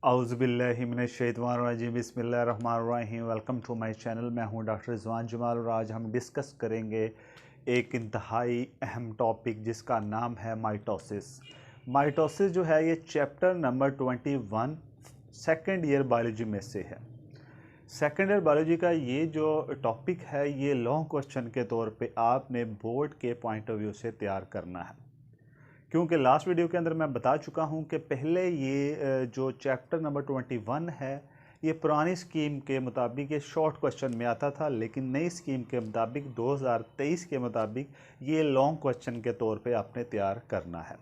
औज़ुबिल्लाहि मिनश्शैतानिर्रजीम बिस्मिल्लाहिर्रहमानिर्रहीम। Welcome to my channel. मैं हूं डॉक्टर रिजवान जमाल और आज हम डिस्कस करेंगे एक इंतहाई अहम टॉपिक जिसका नाम है माइटोसिस। माइटोसिस जो है ये chapter number 21 second year biology में से है। सेकेंड ईयर बायोलॉजी का ये जो टॉपिक है ये लॉन्ग क्वेश्चन के तौर पे आपने बोर्ड के पॉइंट ऑफ व्यू से तैयार करना है, क्योंकि लास्ट वीडियो के अंदर मैं बता चुका हूं कि पहले ये जो चैप्टर नंबर 21 है ये पुरानी स्कीम के मुताबिक ये शॉर्ट क्वेश्चन में आता था, लेकिन नई स्कीम के मुताबिक 2023 के मुताबिक ये लॉन्ग क्वेश्चन के तौर पे आपने तैयार करना है।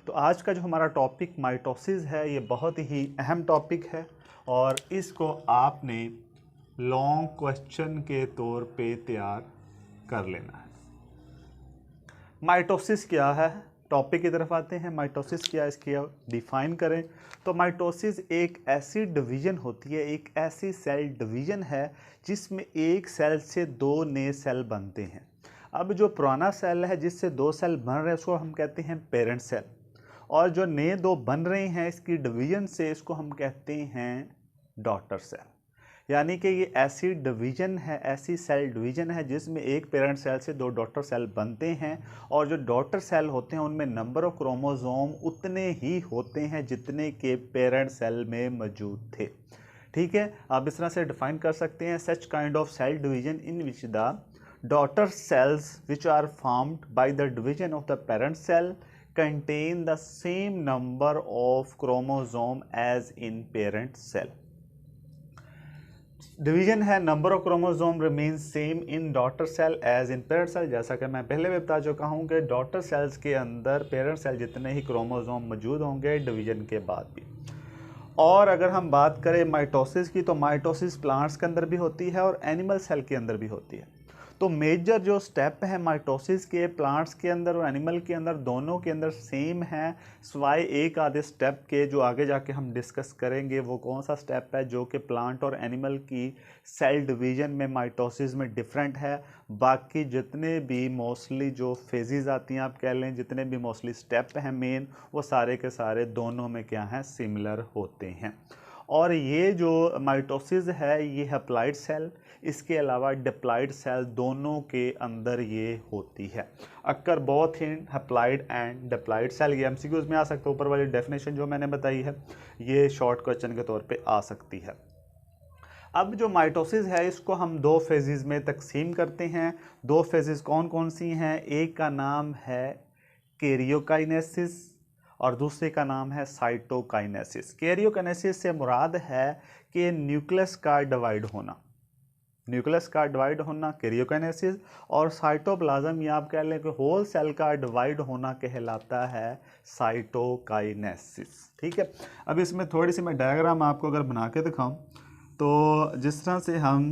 तो आज का जो हमारा टॉपिक माइटोसिस है ये बहुत ही अहम टॉपिक है और इसको आपने लॉन्ग क्वेश्चन के तौर पे तैयार कर लेना है। माइटोसिस क्या है, टॉपिक की तरफ आते हैं। माइटोसिस क्या है, इसकी डिफाइन करें तो माइटोसिस एक ऐसी डिवीज़न होती है, एक ऐसी सेल डिवीज़न है जिसमें एक सेल से दो नए सेल बनते हैं। अब जो पुराना सेल है जिससे दो सेल बन रहे हैं उसको हम कहते हैं पेरेंट सेल, और जो नए दो बन रहे हैं इसकी डिवीज़न से इसको हम कहते हैं डॉटर सेल। यानी कि ये ऐसी डिवीज़न है, ऐसी सेल डिवीज़न है जिसमें एक पेरेंट सेल से दो डॉटर सेल बनते हैं, और जो डॉटर सेल होते हैं उनमें नंबर ऑफ क्रोमोसोम उतने ही होते हैं जितने के पेरेंट सेल में मौजूद थे। ठीक है, आप इस तरह से डिफाइन कर सकते हैं, such kind of cell division in which the daughter cells which are formed by the division of the parent cell contain the same number of chromosome as in parent cell. Division है, number of chromosome remain same in daughter cell as in parent cell. जैसा कि मैं पहले भी बता चुका हूं कि डॉटर सेल्स के अंदर पेरेंट सेल जितने ही क्रोमोसोम मौजूद होंगे डिवीजन के बाद भी। और अगर हम बात करें माइटोसिस की तो माइटोसिस प्लांट्स के अंदर भी होती है और एनिमल सेल के अंदर भी होती है। तो मेजर जो स्टेप है माइटोसिस के प्लांट्स के अंदर और एनिमल के अंदर दोनों के अंदर सेम है, सिवाय एक आधे स्टेप के जो आगे जाके हम डिस्कस करेंगे। वो कौन सा स्टेप है जो कि प्लांट और एनिमल की सेल डिवीजन में माइटोसिस में डिफरेंट है। बाकी जितने भी मोस्टली जो फेजेस आती हैं आप कह लें, जितने भी मोस्टली स्टेप हैं मेन, वो सारे के सारे दोनों में क्या हैं, सिमिलर होते हैं। और ये जो माइटोसिस है ये हैप्लॉइड सेल, इसके अलावा डिप्लॉइड सेल दोनों के अंदर ये होती है। Occur both in haploid and diploid cell. ये एमसीक्यूज में आ सकता है, ऊपर वाली डेफिनेशन जो मैंने बताई है ये शॉर्ट क्वेश्चन के तौर पे आ सकती है। अब जो माइटोसिस है इसको हम दो फेजेस में तकसीम करते हैं। दो फेजेस कौन कौन सी हैं, एक का नाम है कैरियोकाइनेसिस और दूसरे का नाम है साइटोकाइनेसिस। कैरियोकाइनेसिस से मुराद है कि न्यूक्लियस का डिवाइड होना, न्यूक्लियस का डिवाइड होना कैरियोकाइनेसिस, और साइटोप्लाज्म या आप कह लें कि होल सेल का डिवाइड होना कहलाता है साइटोकाइनेसिस। ठीक है, अब इसमें थोड़ी सी मैं डायग्राम आपको अगर बना के दिखाऊं तो जिस तरह से हम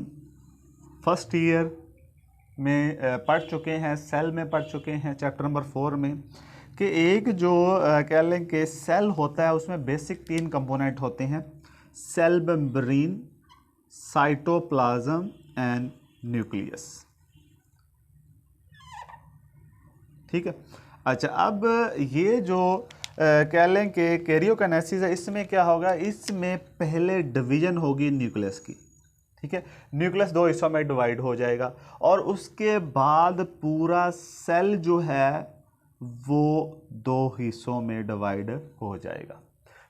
फर्स्ट ईयर में पढ़ चुके हैं, सेल में पढ़ चुके हैं चैप्टर नंबर 4 में, कि एक जो कह लें कि सेल होता है उसमें बेसिक 3 कंपोनेंट होते हैं, cell membrane, cytoplasm and nucleus. ठीक है, अच्छा अब ये जो कह लें कि कैरियोकाइनेसिस है इसमें क्या होगा, इसमें पहले डिवीजन होगी न्यूक्लियस की। ठीक है, न्यूक्लियस दो हिस्सों में डिवाइड हो जाएगा और उसके बाद पूरा सेल जो है वो दो हिस्सों में डिवाइड हो जाएगा।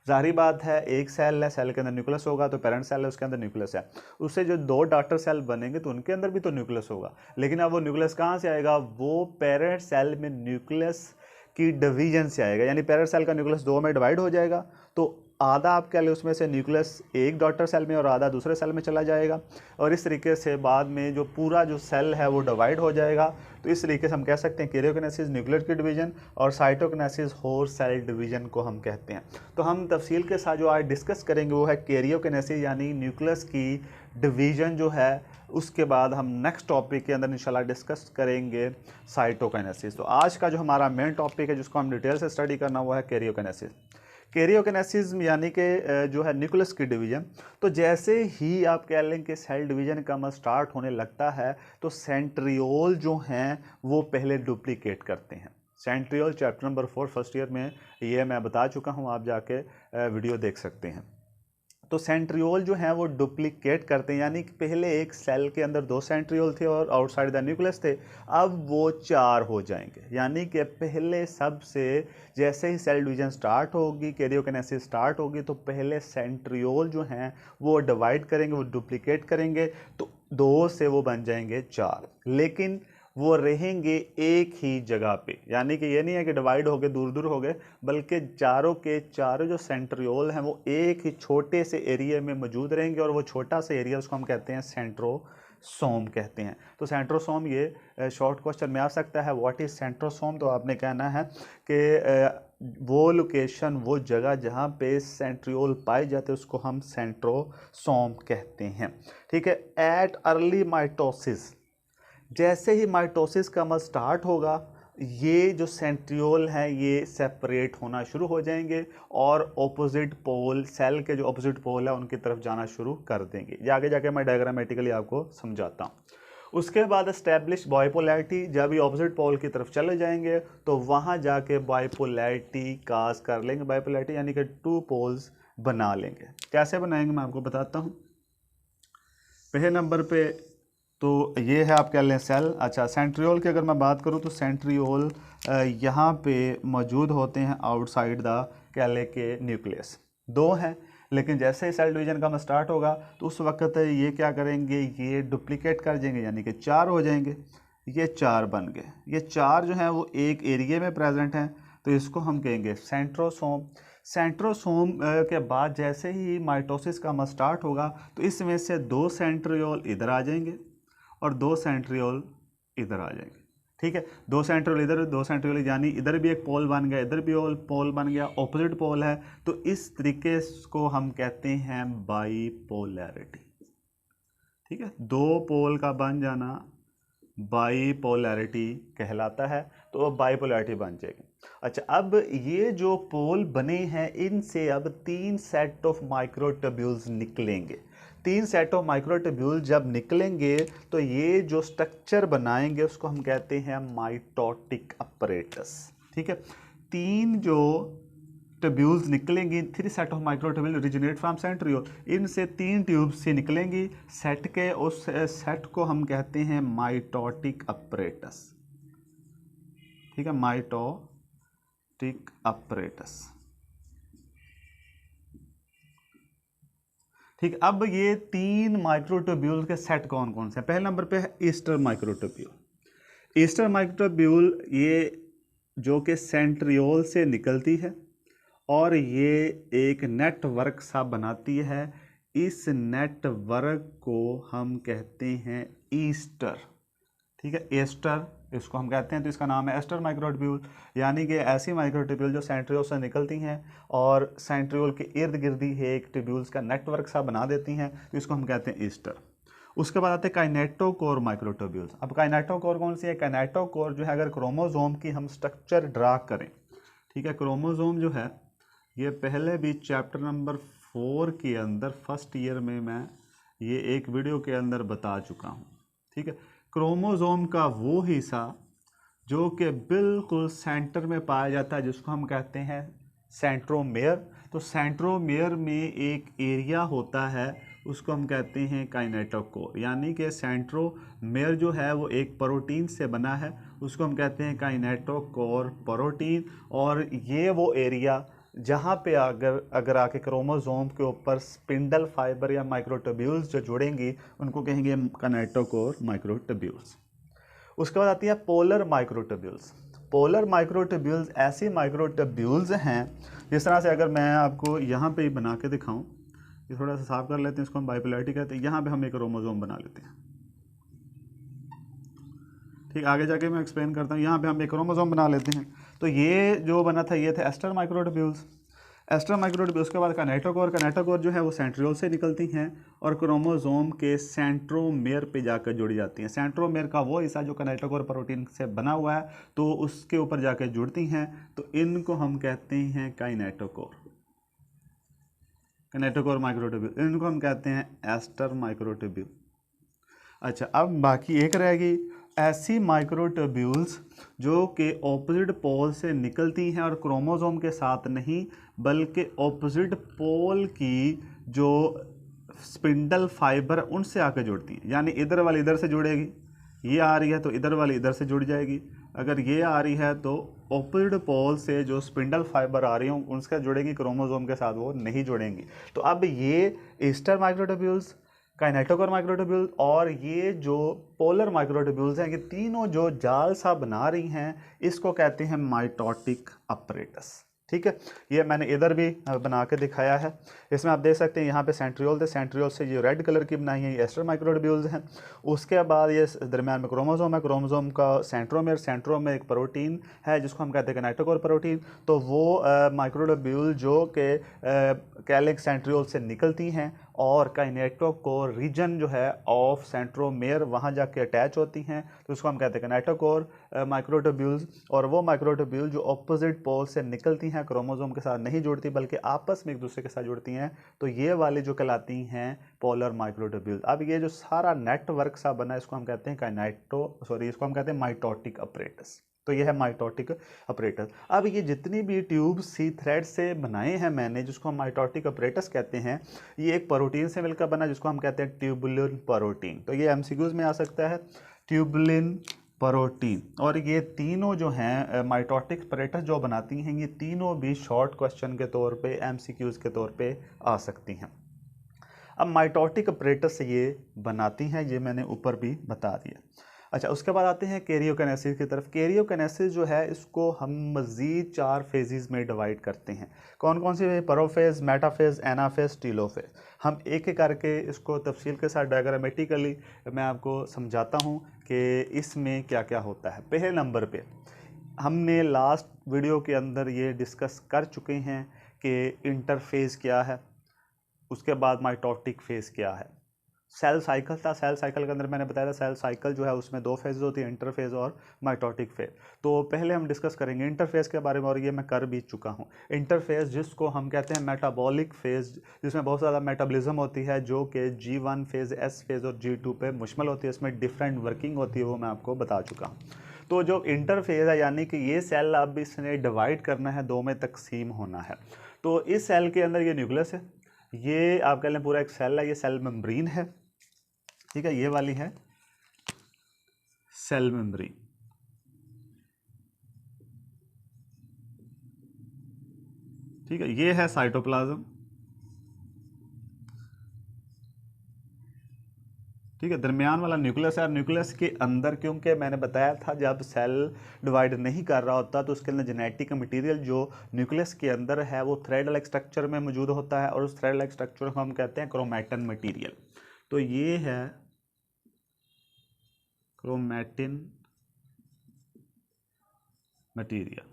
जाहिर बात है एक सेल है, सेल के अंदर न्यूक्लियस होगा तो पेरेंट सेल है उसके अंदर न्यूक्लियस है, उससे जो दो डॉटर सेल बनेंगे तो उनके अंदर भी तो न्यूक्लियस होगा। लेकिन अब वो न्यूक्लियस कहाँ से आएगा, वो पेरेंट सेल में न्यूक्लियस की डिवीजन से आएगा। यानी पेरेंट सेल का न्यूक्लियस दो में डिवाइड हो जाएगा तो आधा आप कह लें उसमें से न्यूक्लियस एक डॉटर सेल में और आधा दूसरे सेल में चला जाएगा, और इस तरीके से बाद में जो पूरा जो सेल है वो डिवाइड हो जाएगा। तो इस तरीके से हम कह सकते हैं कैरियोकाइनेसिस न्यूक्लियर की डिवीजन और साइटोकाइनेसिस होल सेल डिवीजन को हम कहते हैं। तो हम तफसील के साथ जो आज डिस्कस करेंगे वो है कैरियोकाइनेसिस यानी न्यूक्लियस की डिवीजन जो है। उसके बाद हम नेक्स्ट टॉपिक के अंदर इंशाल्लाह डिस्कस करेंगे साइटोकाइनेसिस। तो आज का जो हमारा मेन टॉपिक है जिसको हम डिटेल से स्टडी करना वो है कैरियोकाइनेसिस। कैरियोकाइनेसिस यानी कि जो है न्यूक्लियस की डिवीजन। तो जैसे ही आप कह लें कि सेल डिवीजन का अमल स्टार्ट होने लगता है तो सेंट्रियोल जो हैं वो पहले डुप्लीकेट करते हैं। Centriole chapter number 4 first year में ये मैं बता चुका हूँ, आप जाके वीडियो देख सकते हैं। तो सेंट्रियोल जो है वो डुप्लीकेट करते हैं, यानी कि पहले एक सेल के अंदर 2 सेंट्रियोल थे और आउटसाइड द न्यूक्लियस थे, अब वो 4 हो जाएंगे। यानी कि पहले सबसे जैसे ही सेल डिवीजन स्टार्ट होगी, कैरियोकिनेसिस स्टार्ट होगी, तो पहले सेंट्रियोल जो हैं वो डिवाइड करेंगे, वो डुप्लीकेट करेंगे, तो 2 से वो बन जाएंगे 4, लेकिन वो रहेंगे एक ही जगह पे। यानी कि ये नहीं है कि डिवाइड हो गए, दूर दूर हो गए, बल्कि चारों के चारों जो सेंट्रियोल हैं वो एक ही छोटे से एरिया में मौजूद रहेंगे, और वो छोटा सा एरिया उसको हम कहते हैं सेंट्रोसोम कहते हैं। तो सेंट्रोसोम ये शॉर्ट क्वेश्चन में आ सकता है, व्हाट इज सेंट्रोसोम। तो आपने कहना है कि वो लोकेशन, वो जगह जहाँ पे सेंट्रियोल पाए जाते हैं उसको हम सेंट्रोसोम कहते हैं। ठीक है। एट अर्ली माइटोसिस, जैसे ही माइटोसिस का अमल स्टार्ट होगा, ये जो सेंट्रियोल हैं ये सेपरेट होना शुरू हो जाएंगे और ऑपोजिट पोल, सेल के जो ऑपोजिट पोल है उनकी तरफ जाना शुरू कर देंगे। ये आगे जाके मैं डायग्रामेटिकली आपको समझाता हूँ। उसके बाद एस्टेब्लिश बाइपोलैरिटी, जब ये ऑपोजिट पोल की तरफ चले जाएंगे तो वहाँ जाके बाइपोलैरिटी काज कर लेंगे, बाइपोलैरिटी यानी कि 2 पोल्स बना लेंगे। कैसे बनाएंगे मैं आपको बताता हूँ। पहले नंबर पे तो ये है, आप कह लें सेल। अच्छा, सेंट्रियोल की अगर मैं बात करूँ तो सेंट्रियोल यहाँ पे मौजूद होते हैं आउटसाइड द कह लें के न्यूक्लियस। 2 हैं, लेकिन जैसे ही सेल डिवीजन का स्टार्ट होगा तो उस वक्त ये क्या करेंगे, ये डुप्लीकेट कर जाएंगे, यानी कि 4 हो जाएंगे। ये 4 बन गए। ये 4 जो हैं वो एक एरिया में प्रेजेंट हैं, तो इसको हम कहेंगे सेंट्रोसोम। सेंट्रोसोम के बाद जैसे ही माइटोसिस का अमल स्टार्ट होगा तो इसमें से 2 सेंट्रियोल इधर आ जाएंगे और 2 सेंट्रियोल इधर आ जाएंगे। ठीक है। 2 सेंट्रियोल इधर, 2 सेंट्रियोल, यानी इधर भी एक पोल बन गया, इधर भी पोल बन गया, ऑपोजिट पोल है। तो इस तरीके को हम कहते हैं बाईपोलैरिटी। ठीक है। 2 पोल का बन जाना बाईपोलैरिटी कहलाता है, तो अब बाईपोलैरिटी बन जाएगी। अच्छा, अब ये जो पोल बने हैं इनसे अब 3 सेट ऑफ माइक्रोट्यूब्यूल्स निकलेंगे। 3 सेट ऑफ माइक्रोट्यूब्यूल जब निकलेंगे तो ये जो स्ट्रक्चर बनाएंगे उसको हम कहते हैं माइटोटिक अपरेटस। ठीक है। 3 जो ट्यूब्यूल्स निकलेंगी, 3 set of microtubule originate from centriole, इनसे 3 ट्यूब्स से निकलेंगी सेट के, उस सेट को हम कहते हैं माइटोटिक अपरेटस। ठीक है, माइटोटिक अपरेटस। ठीक। अब ये 3 माइक्रोट्यूब्यूल के सेट कौन कौन से हैं। पहले नंबर पे है ईस्टर माइक्रोट्यूब्यूल। ईस्टर माइक्रोट्यूब्यूल ये जो कि सेंट्रियोल से निकलती है और ये एक नेटवर्क सा बनाती है। इस नेटवर्क को हम कहते हैं ईस्टर। ठीक है, एस्टर इसको हम कहते हैं, तो इसका नाम है एस्टर माइक्रोट्यूब्यूल। यानी कि ऐसी माइक्रोट्यूब्यूल जो सेंट्रियोल से निकलती हैं और सेंट्रियोल के इर्द गिर्द ही एक ट्यूब्यूल्स का नेटवर्क सा बना देती हैं, तो इसको हम कहते हैं ईस्टर। उसके बाद आते हैं काइनेटोकोर माइक्रोट्यूब्यूल्स। अब काइनेटोकोर कौन सी है। काइनेटोकोर जो है, अगर क्रोमोजोम की हम स्ट्रक्चर ड्रा करें, ठीक है, क्रोमोजोम जो है ये पहले भी चैप्टर नंबर 4 के अंदर फर्स्ट ईयर में मैं ये एक वीडियो के अंदर बता चुका हूँ। ठीक है। क्रोमोजोम का वो हिस्सा जो कि बिल्कुल सेंटर में पाया जाता है जिसको हम कहते हैं सेंट्रोमेयर। तो सेंट्रोमेयर में एक एरिया होता है उसको हम कहते हैं काइनेटोकोर। यानी कि सेंट्रोमेयर जो है वो एक प्रोटीन से बना है, उसको हम कहते हैं काइनेटोकोर प्रोटीन। और ये वो एरिया जहाँ पे अगर आके क्रोमोजोम के ऊपर स्पिंडल फाइबर या माइक्रोट्यूब्यूल्स जो जुड़ेंगी उनको कहेंगे काइनेटोकोर माइक्रोट्यूब्यूल्स। उसके बाद आती है पोलर माइक्रोट्यूब्यूल्स। पोलर माइक्रोट्यूब्यूल्स ऐसी माइक्रोट्यूब्यूल्स हैं, जिस तरह से अगर मैं आपको यहाँ पे ही बना के दिखाऊं, ये थोड़ा सा साफ कर लेते हैं, इसको हम बाइपोलैरिटी कहते हैं। यहाँ पे हम एक क्रोमोजोम बना लेते हैं। ठीक, आगे जाके मैं एक्सप्लेन करता हूँ। यहाँ पे हम एक क्रोमोजोम बना लेते हैं। तो ये जो बना था ये थे एस्टर माइक्रोट्यूब्यूल्स। एस्टर माइक्रोट्यूब्यूल्स के बाद काइनेटोकोर। काइनेटोकोर जो है वो सेंट्रियोल से निकलती हैं और क्रोमोजोम के सेंट्रोमेयर पे जाकर जुड़ जाती हैं। सेंट्रोमेयर का वो हिस्सा जो काइनेटोकोर प्रोटीन से बना हुआ है तो उसके ऊपर जाकर जुड़ती हैं, तो इनको हम कहते हैं काइनेटोकोर, काइनेटोकोर माइक्रोट्यूब्यूल। इनको हम कहते हैं एस्टर माइक्रोट्यूब्यूल। अच्छा, अब बाकी एक रहेगी ऐसी माइक्रोट्यूब्यूल्स जो कि ऑपोजिट पोल से निकलती हैं और क्रोमोजोम के साथ नहीं बल्कि ऑपोजिट पोल की जो स्पिंडल फाइबर उनसे आकर जुड़ती हैं। यानी इधर वाली इधर से जुड़ेगी, ये आ रही है तो इधर वाली इधर से जुड़ जाएगी। अगर ये आ रही है तो ऑपोजिट पोल से जो स्पिंडल फाइबर आ रही हैं उनसे जुड़ेंगी, क्रोमोसोम के साथ वो नहीं जुड़ेंगी। तो अब ये ईस्टर माइक्रोट्यूब्यूल्स, काइनेटोकोर माइक्रोट्यूब्यूल और ये जो पोलर माइक्रोट्यूब्यूल्स हैं, ये तीनों जो जाल सा बना रही हैं, इसको कहते हैं माइटोटिक अपरेटस। ठीक है, ये मैंने इधर भी बना के दिखाया है। इसमें आप देख सकते हैं यहाँ पे सेंट्रियोल थे, सेंट्रियोल से ये रेड कलर की बनाई है, ये एस्टर माइक्रोट्यूब्यूल्स हैं। उसके बाद ये दरम्यान में क्रोमोसोम है, क्रोमोसोम का सेंट्रोमेर, सेंट्रोम में एक प्रोटीन है जिसको हम कहते हैं काइनेटोकोर प्रोटीन। तो वो माइक्रोट्यूब्यूल जो कि कैलिक्स सेंट्रियोल से निकलती हैं और काइनेटोकोर रीजन जो है ऑफ सेंट्रोमेयर वहाँ जाके अटैच होती हैं, तो उसको हम कहते हैं काइनेटोकोर माइक्रोट्यूब्यूल्स। और वो माइक्रोट्यूब्यूल जो ऑपोजिट पोल से निकलती हैं, क्रोमोसोम के साथ नहीं जुड़ती बल्कि आपस में एक दूसरे के साथ जुड़ती हैं, तो ये वाली जो कहलाती हैं पोलर माइक्रोट्यूब्यूल। अब ये जो सारा नेटवर्क सा बना है इसको हम कहते हैं इसको हम कहते हैं माइटोटिक अपरेटस। तो ये है माइटोटिक अपरेटस। अब ये जितनी भी ट्यूब सी थ्रेड से बनाए हैं मैंने, जिसको हम माइटोटिक अपरेटस कहते हैं, ये एक प्रोटीन से मिलकर बना जिसको हम कहते हैं ट्यूबुलिन प्रोटीन। तो ये एमसीक्यूज में आ सकता है, ट्यूबुलिन प्रोटीन। और ये तीनों जो हैं माइटोटिक अपरेटस जो बनाती हैं, ये तीनों भी शॉर्ट क्वेश्चन के तौर पे, एमसीक्यूज के तौर पे आ सकती हैं। अब माइटोटिक अपरेटस ये बनाती हैं, ये मैंने ऊपर भी बता दिया। अच्छा, उसके बाद आते हैं कैरियोकाइनेसिस की तरफ। कैरियोकाइनेसिस जो है इसको हम मज़ीद 4 फेजेस में डिवाइड करते हैं। कौन कौन सी? Prophase, metaphase, anaphase, telophase. हम एक एक करके इसको तफसील के साथ डायग्रामेटिकली मैं आपको समझाता हूँ कि इसमें क्या क्या होता है। पहले नंबर पे हमने लास्ट वीडियो के अंदर ये डिस्कस कर चुके हैं कि इंटरफेज क्या है, उसके बाद माइटोटिक फेज़ क्या है। सेल साइकिल था, सेल साइकिल के अंदर मैंने बताया था सेल साइकिल जो है उसमें 2 फेज होती है, इंटरफेज और माइटोटिक फेज। तो पहले हम डिस्कस करेंगे इंटरफेज के बारे में, और ये मैं कर भी चुका हूँ। इंटरफेज जिसको हम कहते हैं मेटाबॉलिक फेज, जिसमें बहुत ज़्यादा मेटाबॉलिज्म होती है, जो कि G1 फेज, S फेज और G2 पे मुश्तमिल होती है। इसमें डिफरेंट वर्किंग होती है, वो मैं आपको बता चुका हूँ। तो जो इंटरफेज है यानी कि ये सेल अब इसने डिवाइड करना है, 2 में तकसीम होना है। तो इस सेल के अंदर ये न्यूक्लियस है, ये आप कह लें पूरा एक सेल है, ये सेल मेम्ब्रेन है। ठीक है, ये वाली है सेल मेम्ब्रेन। ठीक है, ये है साइटोप्लाज्म। ठीक है, दरमियान वाला न्यूक्लियस है। न्यूक्लियस के अंदर, क्योंकि मैंने बताया था जब सेल डिवाइड नहीं कर रहा होता तो उसके अंदर जेनेटिक मटेरियल जो न्यूक्लियस के अंदर है वो थ्रेड लाइक स्ट्रक्चर में मौजूद होता है, और उस थ्रेड लाइक स्ट्रक्चर को हम कहते हैं क्रोमैटिन मटेरियल। तो ये है क्रोमैटिन मटेरियल।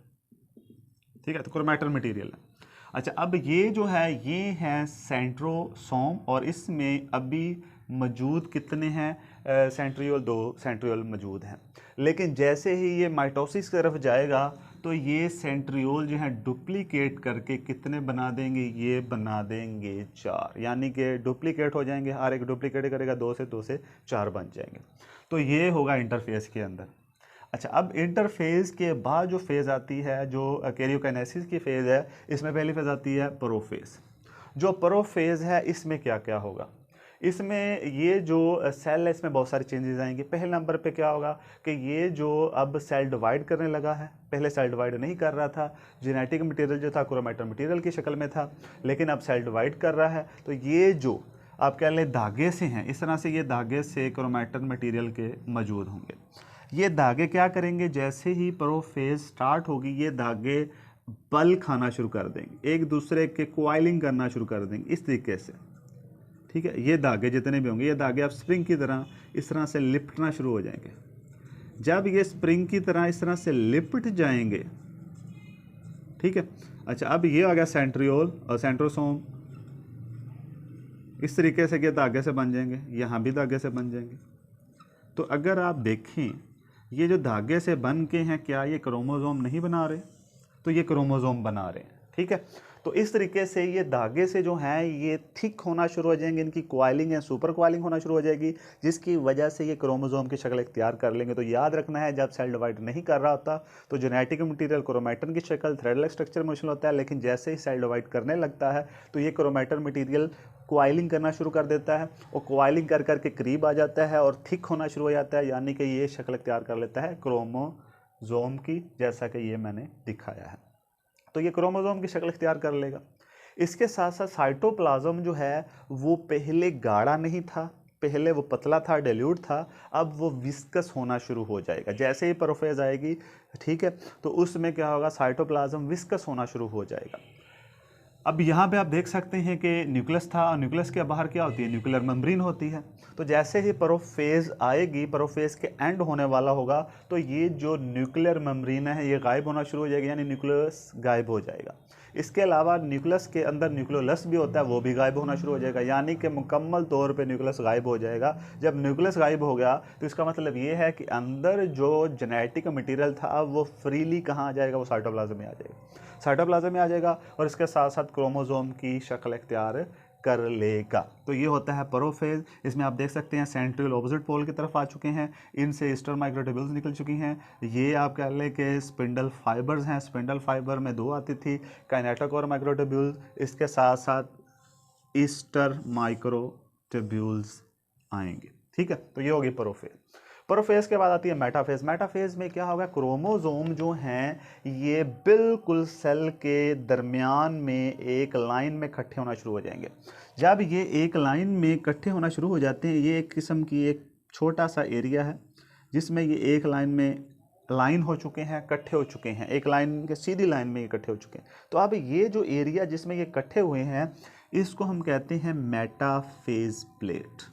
ठीक है, तो क्रोमैटिन मटेरियल है। अच्छा, अब ये जो है ये है सेंट्रोसोम, और इसमें अभी मौजूद कितने हैं? सेंट्रियोल, 2 सेंट्रियोल मौजूद हैं। लेकिन जैसे ही ये माइटोसिस की तरफ जाएगा तो ये सेंट्रियोल जो है डुप्लीकेट करके कितने बना देंगे? ये बना देंगे 4, यानी कि डुप्लीकेट हो जाएंगे। हर एक डुप्लीकेट करेगा 2 से 4 बन जाएंगे। तो ये होगा इंटरफेस के अंदर। अच्छा, अब इंटरफेज के बाद जो फेज़ आती है, जो कैरियोकाइनेसिस की फेज़ है, इसमें पहली फेज़ आती है प्रोफेज। जो प्रोफेज है इसमें क्या क्या होगा? इसमें ये जो सेल है इसमें बहुत सारे चेंजेस आएंगे। पहले नंबर पे क्या होगा कि ये जो अब सेल डिवाइड करने लगा है, पहले सेल डिवाइड नहीं कर रहा था, जेनेटिक मटेरियल जो था क्रोमैटिन मटेरियल की शक्ल में था, लेकिन अब सेल डिवाइड कर रहा है। तो ये जो आप कह लें धागे से हैं, इस तरह से ये धागे से क्रोमैटिन मटेरियल के मौजूद होंगे। ये धागे क्या करेंगे? जैसे ही प्रोफेज स्टार्ट होगी ये धागे बल खाना शुरू कर देंगे, एक दूसरे के क्वाइलिंग करना शुरू कर देंगे इस तरीके से। ठीक है, ये धागे जितने भी होंगे, ये धागे अब स्प्रिंग की तरह इस तरह से लिपटना शुरू हो जाएंगे। जब ये स्प्रिंग की तरह इस तरह से लिपट जाएंगे, ठीक है। अच्छा, अब ये आ गया सेंट्रियोल और सेंट्रोसोम। इस तरीके से ये धागे से बन जाएंगे, यहाँ भी धागे से बन जाएंगे। तो अगर आप देखें ये जो धागे से बन के हैं, क्या ये क्रोमोसोम नहीं बना रहे? तो ये क्रोमोसोम बना रहे हैं। ठीक है। तो इस तरीके से ये धागे से जो हैं ये थिक होना शुरू हो जाएंगे, इनकी क्वाइलिंग या सुपर क्वाइलिंग होना शुरू हो जाएगी, जिसकी वजह से ये क्रोमोसोम की शक्ल इख्तियार कर लेंगे। तो याद रखना है, जब सेल डिवाइड नहीं कर रहा होता तो जेनेटिक मटीरियल क्रोमैटिन की शक्ल थ्रेड लाइक स्ट्रक्चर में होता है, लेकिन जैसे ही सेल डिवाइड करने लगता है तो ये क्रोमैटिन मटीरियल क्वाइलिंग करना शुरू कर देता है, और क्वाइलिंग कर करके करीब आ जाता है और थिक होना शुरू हो जाता है, यानी कि ये शक्ल इख्तियार कर लेता है क्रोमोसोम की, जैसा कि ये मैंने दिखाया है। तो ये क्रोमोसोम की शक्ल इख्तियार कर लेगा। इसके साथ साथ साइटोप्लाज्म जो है वो पहले गाढ़ा नहीं था, पहले वो पतला था, डाइल्यूट था, अब वो विस्कस होना शुरू हो जाएगा जैसे ही प्रोफेज आएगी, ठीक है। तो उसमें क्या होगा, साइटोप्लाज्म विस्कस होना शुरू हो जाएगा। अब यहाँ पे आप देख सकते हैं कि न्यूक्लियस था, और न्यूक्लियस के बाहर क्या होती है, न्यूक्लियर मेम्ब्रेन होती है। तो जैसे ही प्रोफेज आएगी, प्रोफेज के एंड होने वाला होगा, तो ये जो न्यूक्लियर मेम्ब्रेन है ये गायब होना शुरू हो जाएगी, यानी न्यूक्लियस गायब हो जाएगा। इसके अलावा न्यूक्लियस के अंदर न्यूक्लियोलस भी होता है, वो भी गायब होना शुरू हो जाएगा, यानी कि मुकम्मल तौर पे न्यूक्लियस गायब हो जाएगा। जब न्यूक्लियस गायब हो गया तो इसका मतलब ये है कि अंदर जो जेनेटिक मटेरियल था वो फ्रीली कहाँ आ जाएगा, वो साइटोप्लाज्म में आ जाएगा, साइटोप्लाज्म में आ जाएगा, और इसके साथ साथ क्रोमोसोम की शक्ल इख्तियार कर लेगा। तो ये होता है प्रोफेज। इसमें आप देख सकते हैं सेंट्रियल ऑपोजिट पोल की तरफ आ चुके हैं, इनसे ईस्टर माइक्रोट्यूब्यूल्स निकल चुकी हैं। ये आप कह लें कि स्पिंडल फाइबर्स हैं, स्पिंडल फाइबर में दो आती थी, काइनेटोकोर माइक्रोट्यूब्यूल्स, इसके साथ साथ ईस्टर माइक्रोट्यूब्यूल्स आएंगे, ठीक है। तो ये होगी प्रोफेज। प्रोफेज के बाद आती है मेटाफेज। मेटाफेज में क्या होगा, क्रोमोसोम जो हैं ये बिल्कुल सेल के दरमियान में एक लाइन में इकट्ठे होना शुरू हो जाएंगे। जब ये एक लाइन में इकट्ठे होना शुरू हो जाते हैं, ये एक किस्म की एक छोटा सा एरिया है जिसमें ये एक लाइन में लाइन हो चुके हैं, इकट्ठे हो चुके हैं, एक लाइन के सीधी लाइन में इकट्ठे हो चुके हैं। तो अब ये जो एरिया जिसमें ये इकट्ठे हुए हैं इसको हम कहते हैं मेटाफेज प्लेट,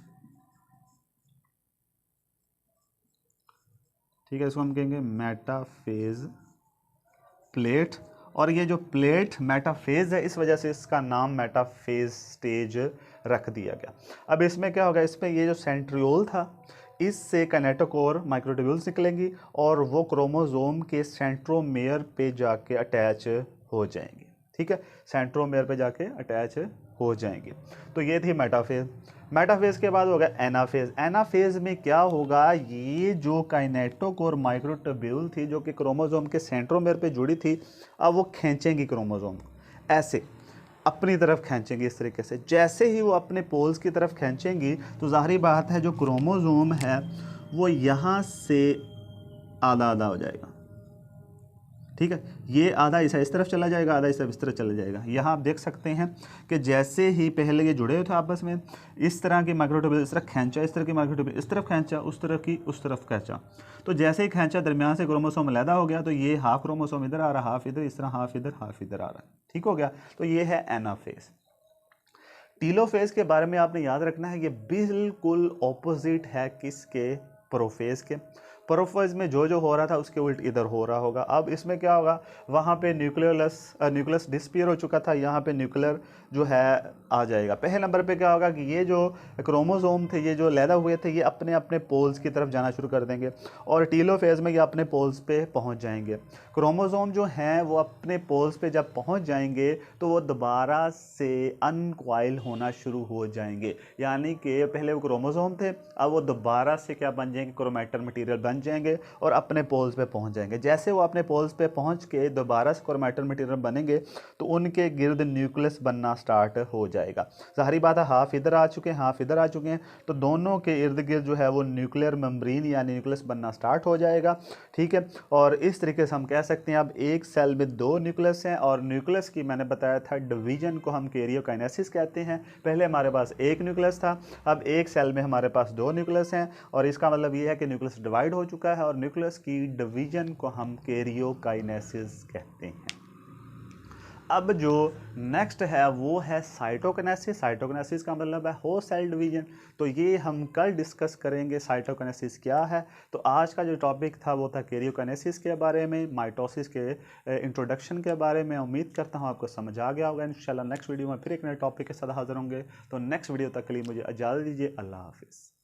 ठीक है। इसको हम कहेंगे मेटाफेज प्लेट, और ये जो प्लेट मेटाफेज है इस वजह से इसका नाम मेटाफेज स्टेज रख दिया गया। अब इसमें क्या होगा, इसमें ये जो सेंट्रियोल था इससे काइनेटोकोर माइक्रोट्यूब्यूल्स निकलेंगी और वो क्रोमोसोम के सेंट्रोमेयर पे जाके अटैच हो जाएंगी, ठीक है, सेंट्रोमेयर पे जाके अटैच हो जाएंगे। तो ये थी मेटाफेज। मेटाफेज के बाद होगा एनाफेज। एनाफेज में क्या होगा, ये जो काइनेटोकोर माइक्रोट्यूब्यूल थी जो कि क्रोमोसोम के सेंट्रोमेयर पे जुड़ी थी, अब वो खींचेंगी क्रोमोसोम ऐसे अपनी तरफ खींचेंगी इस तरीके से। जैसे ही वो अपने पोल्स की तरफ खींचेंगी तो ज़ाहिर बात है जो क्रोमोसोम है वो यहाँ से आधा आधा हो जाएगा, ठीक है। ये आधा इस तरफ चला जाएगा, आधा इस तरफ चला जाएगा। यहाँ आप देख सकते हैं कि जैसे ही पहले ये जुड़े हुए थे आपस में, इस तरह की माइक्रोट्यूब्यूल इस तरह खींचा, इस तरह की माइक्रोट्यूब्यूल इस तरफ खींचा, उस तरफ की उस तरफ खींचा, तो जैसे ही खींचा दरमियान से क्रोमोसोम अलहदा हो गया, तो ये हाफ क्रोमोसोम इधर आ रहा, हाफ इधर, इस तरह हाफ इधर हाफ इधर आ रहा है, ठीक हो गया। तो ये है एनाफेज। टीलोफेज के बारे में आपने याद रखना है, ये बिल्कुल ऑपोजिट है किसके, प्रोफेज के। प्रोफेज में जो हो रहा था उसके उल्ट इधर हो रहा होगा। अब इसमें क्या होगा, वहाँ पे न्यूक्लियस डिस्पियर हो चुका था, यहाँ पे न्यूक्लियर जो है आ जाएगा। पहले नंबर पे क्या होगा कि ये जो क्रोमोसोम थे, ये जो लैदा हुए थे, ये अपने अपने पोल्स की तरफ जाना शुरू कर देंगे, और टीलोफेज में ये अपने पोल्स पे पहुँच जाएंगे। क्रोमोसोम जो हैं वो अपने पोल्स पे जब पहुँच जाएंगे तो वो दोबारा से अनकॉइल होना शुरू हो जाएंगे, यानी कि पहले वो क्रोमोसोम थे, अब वो दोबारा से क्या बन जाएंगे, क्रोमैटिन मटीरियल बन जाएंगे और अपने पोल्स पे पहुंच जाएंगे। जैसे वो अपने पोल्स पे पहुंच के दोबारा से क्रोमैटिन मटीरियल बनेंगे तो उनके गिर्द न्यूक्लियस बनना स्टार्ट हो जाएगा। ज़ाहिर बात है, हाफ इधर आ चुके हैं, हाफ इधर आ चुके हैं, तो दोनों के इर्द गिर्द जो है वो न्यूक्लियर मेम्ब्रेन यानी न्यूक्लियस बनना स्टार्ट हो जाएगा, ठीक है। और इस तरीके से हम कह सकते हैं अब एक सेल में दो न्यूक्लियस हैं, और न्यूक्लियस की मैंने बताया था डिवीजन को हम कैरियोकाइनेसिस कहते हैं। पहले हमारे पास एक न्यूक्लियस था, अब एक सेल में हमारे पास दो न्यूक्लियस हैं, और इसका मतलब ये है कि न्यूक्लियस डिवाइड हो चुका है, और न्यूक्लियस की डिवीजन को हम कैरियोकाइनेसिस कहते हैं। अब जो नेक्स्ट है वो है साइटोकिनेसिस। साइटोकिनेसिस का मतलब है हो सेल डिवीजन। तो ये हम कल डिस्कस करेंगे साइटोकिनेसिस क्या है। तो आज का जो टॉपिक था वो था कैरियोकाइनेसिस के बारे में, माइटोसिस के इंट्रोडक्शन के बारे में। उम्मीद करता हूँ आपको समझ आ गया होगा। इंशाल्लाह नेक्स्ट वीडियो में फिर एक नए टॉपिक के साथ हाजिर होंगे। तो नेक्स्ट वीडियो तक के लिए मुझे इजाज़त दीजिए। अल्लाह हाफिज़।